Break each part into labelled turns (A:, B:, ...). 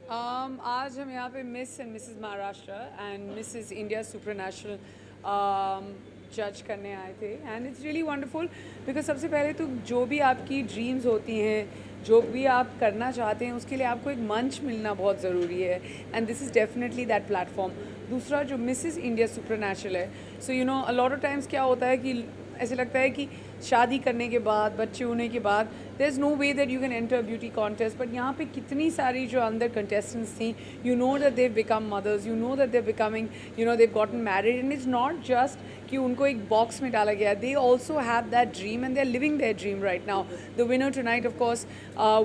A: आज हम यहाँ पे miss and Mrs Maharashtra and Mrs India super national जज करने आए थे and it's really wonderful because सबसे पहले तो जो भी आपकी ड्रीम्स होती हैं, जो भी आप करना चाहते हैं, उसके लिए आपको एक मंच मिलना बहुत ज़रूरी है and this is definitely that platform. दूसरा जो मिसेस इंडिया सुपर नेशनल है, so you know a lot of times क्या होता है कि ऐसे लगता है कि शादी करने के बाद, बच्चे होने के बाद there is no way that you can enter beauty contest, but यहाँ पे कितनी सारी जो अंदर कंटेस्टेंट्स थी, you know that they become mothers, you know that they becoming, you know they gotten married and it's not just कि उनको एक बॉक्स में डाला गया, they also have that dream and they are living their dream right now. The winner tonight of course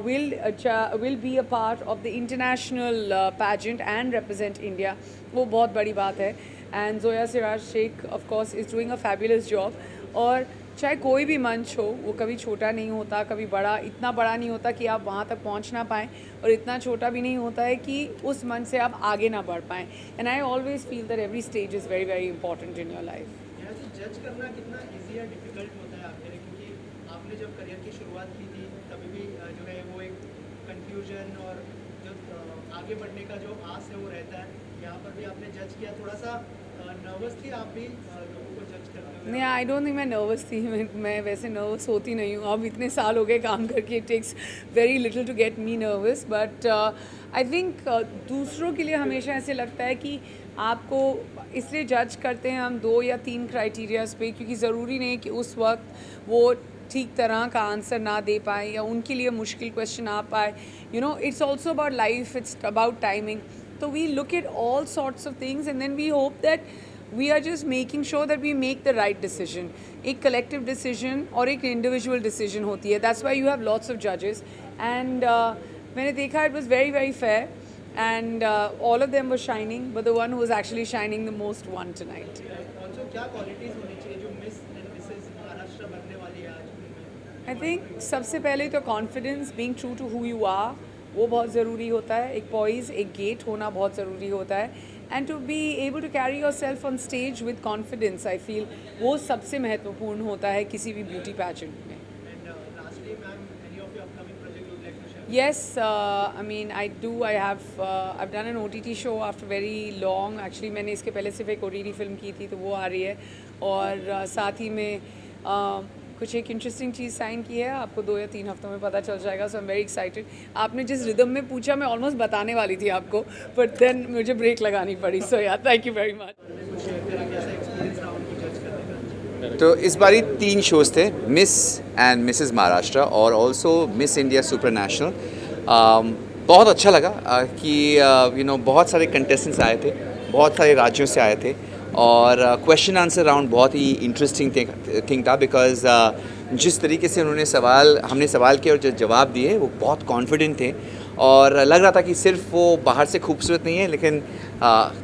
A: will be a part of the international pageant and represent India, वो बहुत बड़ी बात है। And Zoya Siraj Sheikh of course is doing a fabulous job. और चाहे कोई भी मंच हो, वो कभी छोटा नहीं होता, कभी बड़ा, इतना बड़ा नहीं होता कि आप वहाँ तक पहुँच ना पाएँ, और इतना छोटा भी नहीं होता है कि उस मंच से आप आगे ना बढ़ पाएँ। And I always feel that every stage is very very important in your life.
B: जज करना कितना इजी या डिफिकल्ट होता है आपके लिए, क्योंकि आपने जब करियर की शुरुआत की थी तभी भी जो है वो एक कंफ्यूजन और जो आगे बढ़ने का जो आस है वो रहता है। यहाँ पर भी आपने जज किया, थोड़ा सा नर्वस थी आप भी लोगों को जज करते हुए?
A: नहीं, आई डोंट थिंक मैं नर्वस थी। मैं वैसे नर्वस होती नहीं हूँ, अब इतने साल हो गए काम करके, it takes very little to get me nervous. But I think दूसरों के लिए हमेशा ऐसे लगता है कि आपको इसलिए जज करते हैं हम 2 या 3 क्राइटेरियाज पे, क्योंकि ज़रूरी नहीं कि उस वक्त वो ठीक तरह का आंसर ना दे पाए या उनके लिए मुश्किल क्वेश्चन आ पाए। You know, it's also about life, it's about timing. तो we look at all sorts of things and then we hope that we are just making sure that we make the right decision. एक collective decision और एक individual decision होती है. That's why you have lots of judges. And मैंने देखा it was very very fair, and all of them were shining, but the one who was actually shining the most won tonight.
B: Also क्या qualities होनी चाहिए जो miss and Mrs Maharashtra बनने वाली है आज उनमें?
A: I think सबसे पहले तो confidence, being true to who you are, वो बहुत ज़रूरी होता है। एक poise, एक gate होना बहुत ज़रूरी होता है। And to be able to carry yourself on stage with confidence, I feel वो सबसे महत्वपूर्ण होता है किसी भी ब्यूटी पैजेंट में। Yes, I mean I do. I've done an OTT show after very long. Actually मैंने इसके पहले सिर्फ एक OTT फिल्म की थी, तो वो आ रही है। और साथ ही में कुछ एक इंटरेस्टिंग चीज़ साइन की है, आपको 2 या 3 हफ्तों में पता चल जाएगा। सो आई एम वेरी एक्साइटेड। आपने जिस रिदम में पूछा मैं ऑलमोस्ट बताने वाली थी आपको, बट देन मुझे ब्रेक लगानी पड़ी। सो या थैंक यू वेरी मच।
C: तो इस बारी 3 शोज़ थे, मिस एंड मिसेस महाराष्ट्र और also miss India super national. बहुत अच्छा लगा कि यू नो बहुत सारे कंटेस्टेंट्स आए थे, बहुत सारे राज्यों से आए थे, और क्वेश्चन आंसर राउंड बहुत ही इंटरेस्टिंग थिंग था। बिकॉज जिस तरीके से हमने सवाल किए और जो जवाब दिए वो बहुत कॉन्फिडेंट थे, और लग रहा था कि सिर्फ वो बाहर से खूबसूरत नहीं है लेकिन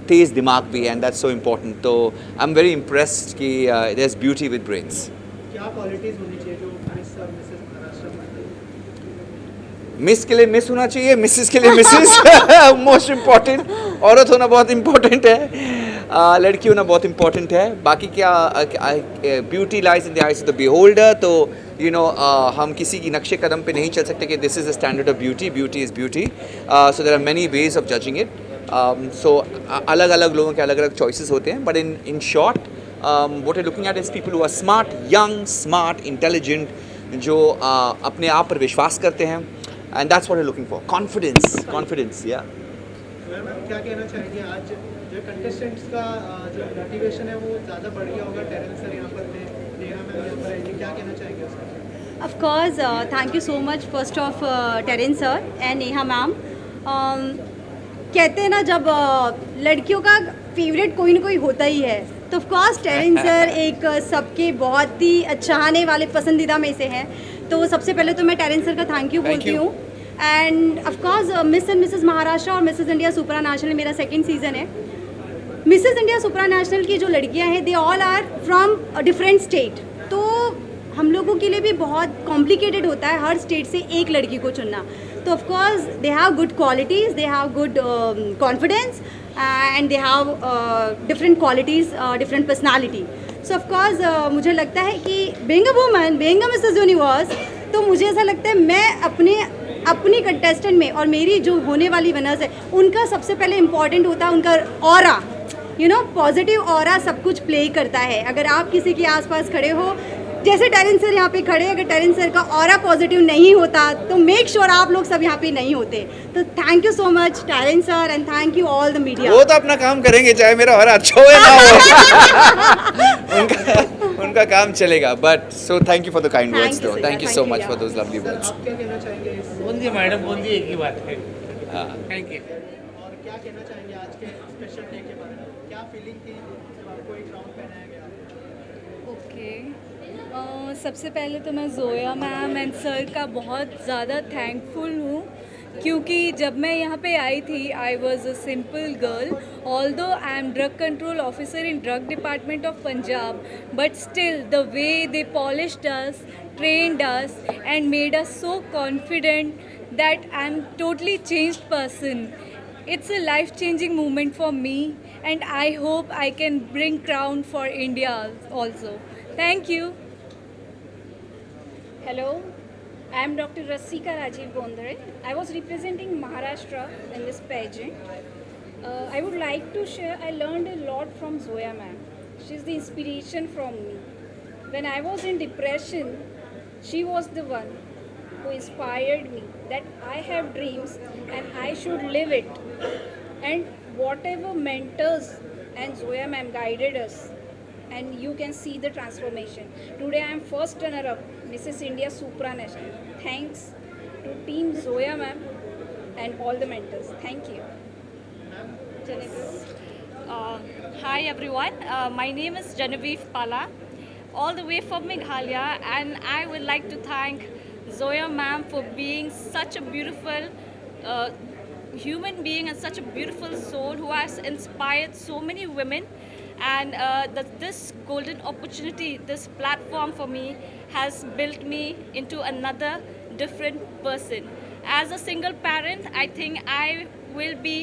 C: तेज़ दिमाग भी है, एंड दैट्स सो इम्पोर्टेंट। तो आई एम वेरी इम्प्रेस्ड कि there is beauty with brains.
B: क्या क्वालिटीज होनी चाहिए जो मिस और मिसेस महाराष्ट्र बनते?
C: मिस के लिए मिस होना चाहिए, मिसेस के लिए मिसेस मोस्ट इम्पॉर्टेंट। औरत होना बहुत इम्पोर्टेंट है, लड़की होना बहुत इम्पोर्टेंट है। बाकी क्या, beauty lies in the eyes of the beholder. तो यू नो हम किसी की नक्शे कदम पे नहीं चल सकते कि this is the standard of beauty, beauty is beauty. So there are many ways of judging it. So अलग अलग लोगों के अलग अलग चॉइसेस होते हैं, but in short what I looking at is people who are smart, young, smart, intelligent, जो अपने आप पर विश्वास करते हैं, and that's what I looking for. Confidence या
B: मैम क्या कहना चाहेंगे, आज जो कंटेस्टेंट्स का जो मोटिवेशन है वो ज़्यादा बढ़ गया होगा? टेरेंस सर यहाँ पर थे, नेहा मैम यहाँ पर है, क्या कहना चाहेंगे उसका?
D: Of course, thank you so much first of Terence sir and Neha ma'am. कहते हैं ना जब लड़कियों का फेवरेट कोई ना कोई होता ही है, तो ऑफ कोर्स टेरेंस सर एक सबके बहुत ही चाहने वाले पसंदीदा में से हैं। तो सबसे पहले तो मैं टेरेंस सर का थैंक यू बोलती हूँ। End of course miss and Mrs Maharashtra और मिसेस इंडिया सुपरा नेशनल मेरा 2nd सीज़न है। मिसेस इंडिया सुपरा नेशनल की जो लड़कियाँ हैं, they all are from a different state. तो हम लोगों के लिए भी बहुत कॉम्प्लिकेटेड होता है हर स्टेट से एक लड़की को चुनना। तो of course they have good qualities, they have good confidence, and they have different qualities, different personality. So of course मुझे लगता है कि being a woman, being a Mrs universe, तो मुझे ऐसा लगता है मैं अपने अपनी कंटेस्टेंट में और मेरी जो होने वाली विनर्स है उनका सबसे पहले इम्पॉर्टेंट होता है उनका ऑरा, पॉजिटिव ऑरा सब कुछ प्ले करता है। अगर आप किसी के आसपास खड़े हो, जैसे टेरेंस सर यहाँ पे खड़े, अगर टेरेंस सर का ऑरा पॉजिटिव नहीं होता तो मेक श्योर आप लोग सब यहाँ पे नहीं होते। तो thank you so much Terence sir and thank you all the media.
C: वो तो अपना काम करेंगे, चाहे मेरा और अच्छा हो या ना हो। उनका काम चलेगा, but so thank you for the kind
D: Thank
C: words
D: you,
C: दो,
D: sir.
C: Thank you
D: Thank
C: so
D: you,
C: much
D: yeah.
C: For those lovely words.
B: आप क्या कहना चाहेंगे इस
E: बूंदी मैडम बूंदी एक ही बात है।
C: हाँ,
E: थैंक यू।
B: और क्या कहना चाहेंगे आज के स्पेशल डे के बारे में? क्या फीलिंग थी जब आपको एक राउंड पहनाया गया?
F: ओके, सबसे पहले तो मैं जोया मैम एंड सर का बहुत ज़्यादा थैंकफुल हूँ, क्योंकि जब मैं यहाँ पे आई थी I was a simple girl, although I am drug control officer in drug department of Punjab, but still the way they polished us, trained us and made us so confident that I'm totally changed person. It's a life-changing moment for me and I hope I can bring crown for India also. Thank you.
G: Hello, I am Dr. Rasika Rajiv Bondare. I was representing Maharashtra in this pageant. I would like to share, I learned a lot from Zoya ma'am. She's the inspiration from me. When I was in depression, she was the one who inspired me that I have dreams and I should live it. And whatever mentors and Zoya ma'am guided us, and you can see the transformation. Today I am first runner-up, Mrs. India Supranational. Thanks to Team Zoya ma'am and all the mentors. Thank you.
H: Hi everyone, my name is Genevieve Pala, all the way from Meghalaya, and I would like to thank Zoya ma'am for being such a beautiful human being and such a beautiful soul who has inspired so many women, and this golden opportunity, this platform for me has built me into another different person. As a single parent, I think I will be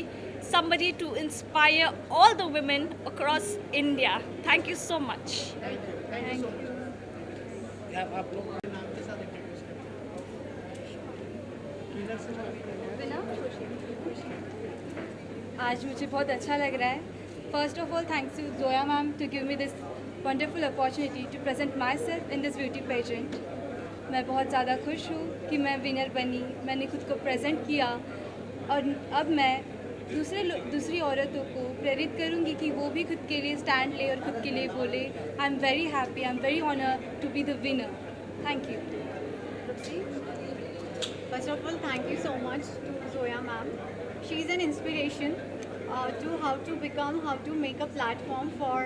H: somebody to inspire all the women across India. Thank you so much.
B: Thank you so much.
E: आप लोग
B: नाम के साथ introduce करें।
F: आज मुझे बहुत अच्छा लग रहा है। First of all thanks to Zoya ma'am to give me this wonderful opportunity to present myself in this beauty pageant. मैं बहुत ज़्यादा खुश हूँ कि मैं विनर बनी, मैंने खुद को प्रेजेंट किया और अब मैं दूसरी औरतों को प्रेरित करूँगी कि वो भी खुद के लिए स्टैंड ले और खुद के लिए बोले। I am very happy, I am very honor to be the winner. Thank you.
I: First of all, thank you so much to Zoya ma'am. She is an inspiration to how to become, how to make a platform for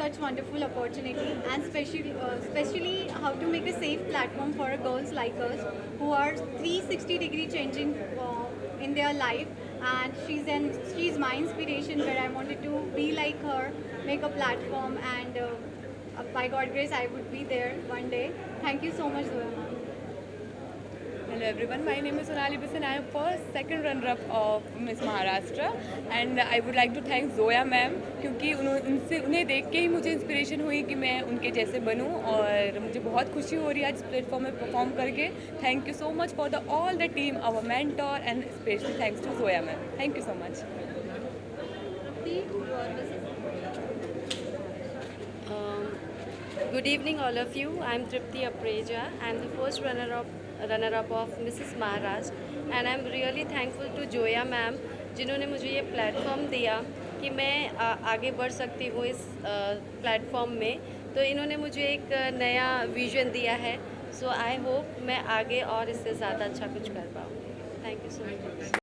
I: such wonderful opportunity, and especially how to make a safe platform for girls like us who are 360-degree changing in their life. And she's my inspiration, where I wanted to be like her, make a platform, and by God grace I would be there one day. Thank you so much, Zoya ma'am.
J: Hello everyone, my name is Sonali Bisan. I am first second runner-up of Miss Maharashtra, and I would like to thank Zoya ma'am, क्योंकि उन्हें देख के ही मुझे inspiration हुई कि मैं उनके जैसे बनूं, और मुझे बहुत खुशी हो रही है आज इस प्लेटफॉर्म में परफॉर्म करके। Thank you so much for the all the team, our mentor, and specially thanks to Zoya ma'am. Thank you so much.
K: Good evening all of you. I am Tripti Apreja. I am the first runner-up of Mrs. Maharashtra, and I am really thankful to Zoya ma'am, जिन्होंने मुझे ये platform दिया कि मैं आगे बढ़ सकती हूँ इस प्लेटफॉर्म में। तो इन्होंने मुझे एक नया विजन दिया है, सो आई होप मैं आगे और इससे ज़्यादा अच्छा कुछ कर पाऊँ। Thank you so much.